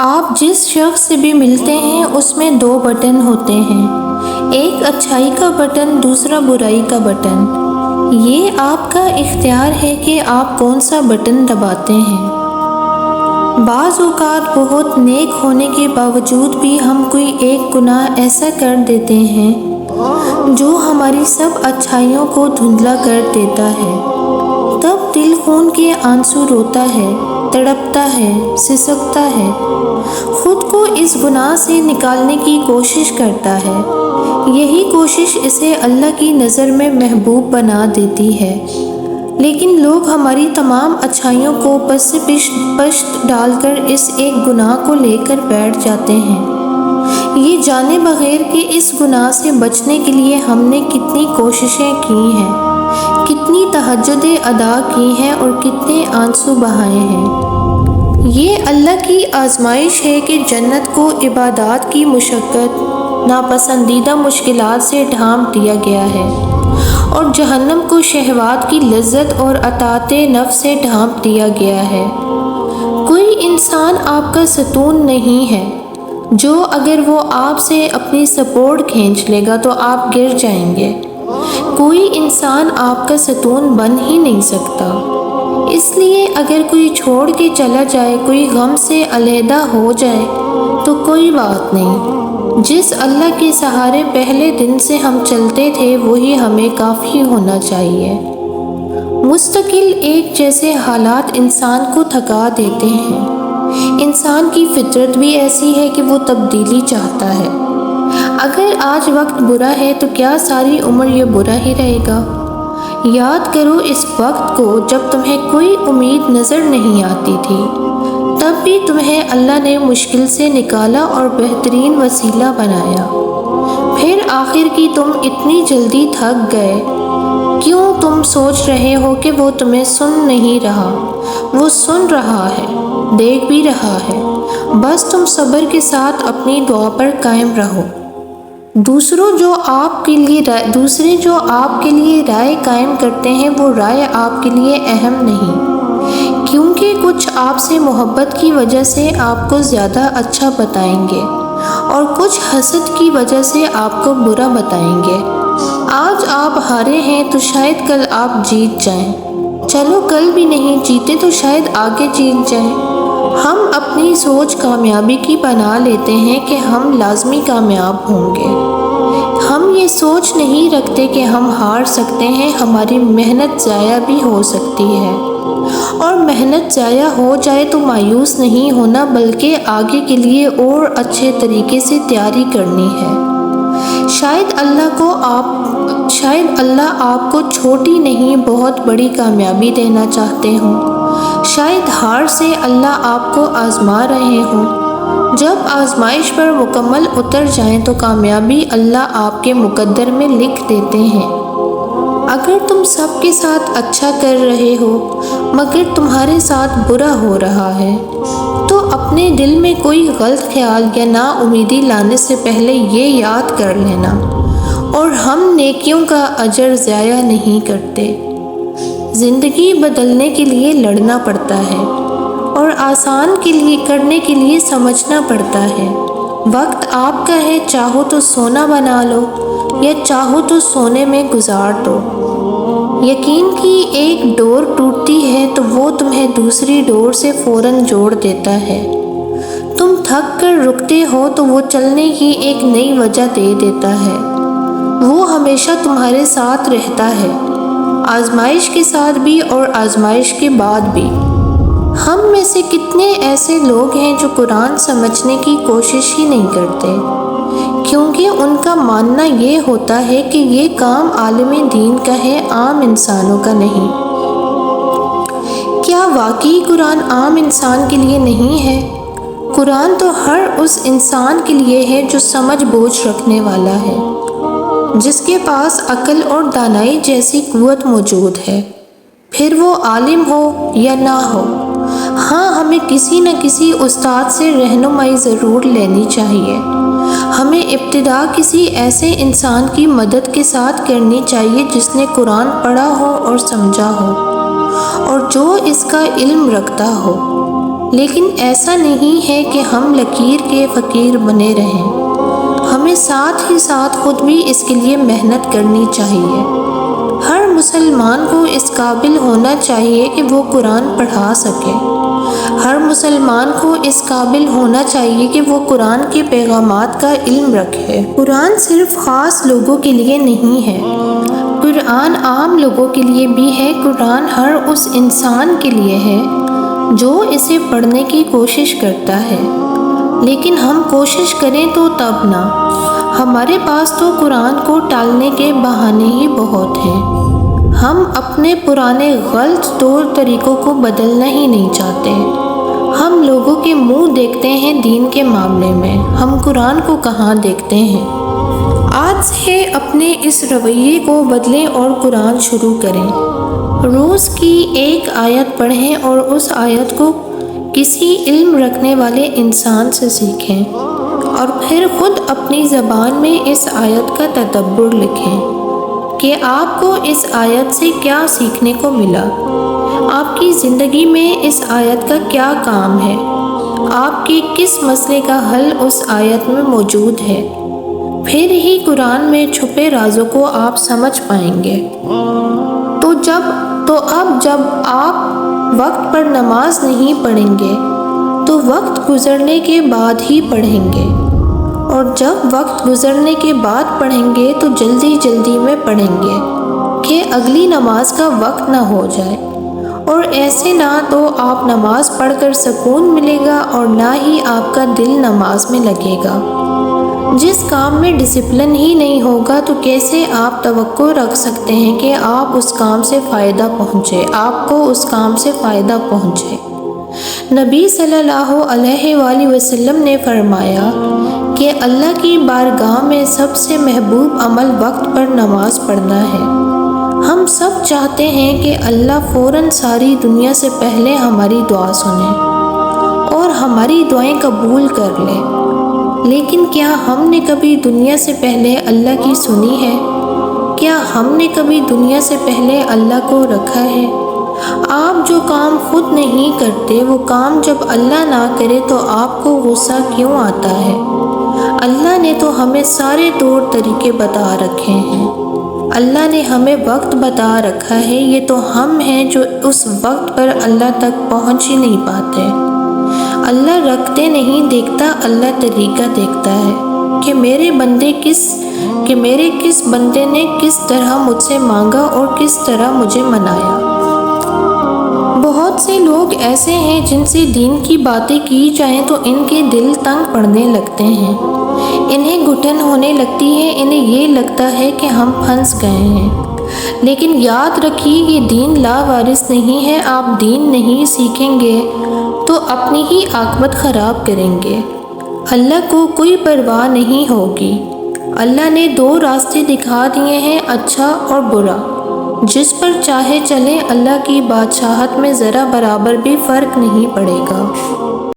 آپ جس شخص سے بھی ملتے ہیں اس میں دو بٹن ہوتے ہیں، ایک اچھائی کا بٹن، دوسرا برائی کا بٹن۔ یہ آپ کا اختیار ہے کہ آپ کون سا بٹن دباتے ہیں۔ بعض اوقات بہت نیک ہونے کے باوجود بھی ہم کوئی ایک گناہ ایسا کر دیتے ہیں جو ہماری سب اچھائیوں کو دھندلا کر دیتا ہے۔ تب دل خون کے آنسو روتا ہے، تڑپتا ہے، سسکتا ہے، خود کو اس گناہ سے نکالنے کی کوشش کرتا ہے۔ یہی کوشش اسے اللہ کی نظر میں محبوب بنا دیتی ہے، لیکن لوگ ہماری تمام اچھائیوں کو پشت ڈال کر اس ایک گناہ کو لے کر بیٹھ جاتے ہیں، یہ جانے بغیر کہ اس گناہ سے بچنے کے لیے ہم نے کتنی کوششیں کی ہیں، کتنی تہجدیں ادا کی ہیں اور کتنے آنسو بہائے ہیں۔ یہ اللہ کی آزمائش ہے کہ جنت کو عبادات کی مشقت، ناپسندیدہ مشکلات سے ڈھانپ دیا گیا ہے، اور جہنم کو شہوات کی لذت اور اطاعت نفس سے ڈھانپ دیا گیا ہے۔ کوئی انسان آپ کا ستون نہیں ہے جو اگر وہ آپ سے اپنی سپورٹ کھینچ لے گا تو آپ گر جائیں گے۔ کوئی انسان آپ کا ستون بن ہی نہیں سکتا۔ اس لیے اگر کوئی چھوڑ کے چلا جائے، کوئی غم سے علیحدہ ہو جائے تو کوئی بات نہیں۔ جس اللہ کے سہارے پہلے دن سے ہم چلتے تھے وہی ہمیں کافی ہونا چاہیے۔ مستقل ایک جیسے حالات انسان کو تھکا دیتے ہیں۔ انسان کی فطرت بھی ایسی ہے کہ وہ تبدیلی چاہتا ہے۔ اگر آج وقت برا ہے تو کیا ساری عمر یہ برا ہی رہے گا؟ یاد کرو اس وقت کو جب تمہیں کوئی امید نظر نہیں آتی تھی، تب بھی تمہیں اللہ نے مشکل سے نکالا اور بہترین وسیلہ بنایا۔ پھر آخر کی تم اتنی جلدی تھک گئے کیوں؟ تم سوچ رہے ہو کہ وہ تمہیں سن نہیں رہا۔ وہ سن رہا ہے، دیکھ بھی رہا ہے، بس تم صبر کے ساتھ اپنی دعا پر قائم رہو۔ دوسرے جو آپ کے لیے رائے قائم کرتے ہیں وہ رائے آپ کے لیے اہم نہیں، کیونکہ کچھ آپ سے محبت کی وجہ سے آپ کو زیادہ اچھا بتائیں گے اور کچھ حسد کی وجہ سے آپ کو برا بتائیں گے۔ آج آپ ہارے ہیں تو شاید کل آپ جیت جائیں، چلو کل بھی نہیں جیتے تو شاید آگے جیت جائیں۔ ہم اپنی سوچ کامیابی کی بنا لیتے ہیں کہ ہم لازمی کامیاب ہوں گے۔ ہم یہ سوچ نہیں رکھتے کہ ہم ہار سکتے ہیں، ہماری محنت ضائع بھی ہو سکتی ہے، اور محنت ضائع ہو جائے تو مایوس نہیں ہونا بلکہ آگے کے لیے اور اچھے طریقے سے تیاری کرنی ہے۔ شاید اللہ آپ کو چھوٹی نہیں بہت بڑی کامیابی دینا چاہتے ہوں۔ شاید ہار سے اللہ آپ کو آزما رہے ہوں۔ جب آزمائش پر مکمل اتر جائیں تو کامیابی اللہ آپ کے مقدر میں لکھ دیتے ہیں۔ اگر تم سب کے ساتھ اچھا کر رہے ہو مگر تمہارے ساتھ برا ہو رہا ہے تو اپنے دل میں کوئی غلط خیال یا نا امیدی لانے سے پہلے یہ یاد کر لینا، اور ہم نیکیوں کا اجر ضائع نہیں کرتے۔ زندگی بدلنے کے لیے لڑنا پڑتا ہے اور آسان کرنے کے لیے سمجھنا پڑتا ہے۔ وقت آپ کا ہے، چاہو تو سونا بنا لو یا چاہو تو سونے میں گزار دو۔ یقین کی ایک ڈور ٹوٹتی ہے تو وہ تمہیں دوسری ڈور سے فوراً جوڑ دیتا ہے۔ تم تھک کر رکتے ہو تو وہ چلنے کی ایک نئی وجہ دے دیتا ہے۔ وہ ہمیشہ تمہارے ساتھ رہتا ہے، آزمائش کے ساتھ بھی اور آزمائش کے بعد بھی۔ ہم میں سے کتنے ایسے لوگ ہیں جو قرآن سمجھنے کی کوشش ہی نہیں کرتے، کیونکہ ان کا ماننا یہ ہوتا ہے کہ یہ کام عالم دین کا ہے، عام انسانوں کا نہیں۔ کیا واقعی قرآن عام انسان کے لیے نہیں ہے؟ قرآن تو ہر اس انسان کے لیے ہے جو سمجھ بوجھ رکھنے والا ہے، جس کے پاس عقل اور دانائی جیسی قوت موجود ہے، پھر وہ عالم ہو یا نہ ہو۔ ہاں، ہمیں کسی نہ کسی استاد سے رہنمائی ضرور لینی چاہیے۔ ہمیں ابتدا کسی ایسے انسان کی مدد کے ساتھ کرنی چاہیے جس نے قرآن پڑھا ہو اور سمجھا ہو، اور جو اس کا علم رکھتا ہو۔ لیکن ایسا نہیں ہے کہ ہم لکیر کے فقیر بنے رہیں۔ ہمیں ساتھ ہی ساتھ خود بھی اس کے لیے محنت کرنی چاہیے۔ ہر مسلمان کو اس قابل ہونا چاہیے کہ وہ قرآن پڑھا سکے۔ ہر مسلمان کو اس قابل ہونا چاہیے کہ وہ قرآن کے پیغامات کا علم رکھے۔ قرآن صرف خاص لوگوں کے لیے نہیں ہے، قرآن عام لوگوں کے لیے بھی ہے۔ قرآن ہر اس انسان کے لیے ہے جو اسے پڑھنے کی کوشش کرتا ہے، لیکن ہم کوشش کریں تو تب نہ۔ ہمارے پاس تو قرآن کو ٹالنے کے بہانے ہی بہت ہیں۔ ہم اپنے پرانے غلط طور طریقوں کو بدلنا ہی نہیں چاہتے۔ ہم لوگوں کے منہ دیکھتے ہیں دین کے معاملے میں، ہم قرآن کو کہاں دیکھتے ہیں؟ آج سے اپنے اس رویے کو بدلیں اور قرآن شروع کریں۔ روز کی ایک آیت پڑھیں اور اس آیت کو کسی علم رکھنے والے انسان سے سیکھیں، اور پھر خود اپنی زبان میں اس آیت کا تدبر لکھیں کہ آپ کو اس آیت سے کیا سیکھنے کو ملا، آپ کی زندگی میں اس آیت کا کیا کام ہے، آپ کے کس مسئلے کا حل اس آیت میں موجود ہے۔ پھر ہی قرآن میں چھپے رازوں کو آپ سمجھ پائیں گے۔ تو اب جب آپ وقت پر نماز نہیں پڑھیں گے تو وقت گزرنے کے بعد ہی پڑھیں گے، اور جب وقت گزرنے کے بعد پڑھیں گے تو جلدی جلدی میں پڑھیں گے کہ اگلی نماز کا وقت نہ ہو جائے، اور ایسے نہ تو آپ نماز پڑھ کر سکون ملے گا اور نہ ہی آپ کا دل نماز میں لگے گا۔ جس کام میں ڈسپلن ہی نہیں ہوگا تو کیسے آپ توقع رکھ سکتے ہیں کہ آپ اس کام سے فائدہ پہنچے، آپ کو اس کام سے فائدہ پہنچے۔ نبی صلی اللہ علیہ وآلہ وسلم نے فرمایا کہ اللہ کی بارگاہ میں سب سے محبوب عمل وقت پر نماز پڑھنا ہے۔ ہم سب چاہتے ہیں کہ اللہ فوراً ساری دنیا سے پہلے ہماری دعا سنے اور ہماری دعائیں قبول کر لے، لیکن کیا ہم نے کبھی دنیا سے پہلے اللہ کی سنی ہے؟ کیا ہم نے کبھی دنیا سے پہلے اللہ کو رکھا ہے؟ آپ جو کام خود نہیں کرتے وہ کام جب اللہ نہ کرے تو آپ کو غصہ کیوں آتا ہے؟ اللہ نے تو ہمیں سارے طور طریقے بتا رکھے ہیں، اللہ نے ہمیں وقت بتا رکھا ہے، یہ تو ہم ہیں جو اس وقت پر اللہ تک پہنچ ہی نہیں پاتے۔ اللہ رکھتے نہیں دیکھتا، اللہ طریقہ دیکھتا ہے کہ میرے کس بندے نے کس طرح مجھ سے مانگا اور کس طرح مجھے منایا۔ بہت سے لوگ ایسے ہیں جن سے دین کی باتیں کی جائیں تو ان کے دل تنگ پڑنے لگتے ہیں، انہیں گھٹن ہونے لگتی ہے، انہیں یہ لگتا ہے کہ ہم پھنس گئے ہیں۔ لیکن یاد رکھیے یہ دین لاوارث نہیں ہے، آپ دین نہیں سیکھیں گے تو اپنی ہی عاقبت خراب کریں گے۔ اللہ کو کوئی پرواہ نہیں ہوگی۔ اللہ نے دو راستے دکھا دیے ہیں، اچھا اور برا، جس پر چاہے چلیں، اللہ کی بادشاہت میں ذرا برابر بھی فرق نہیں پڑے گا۔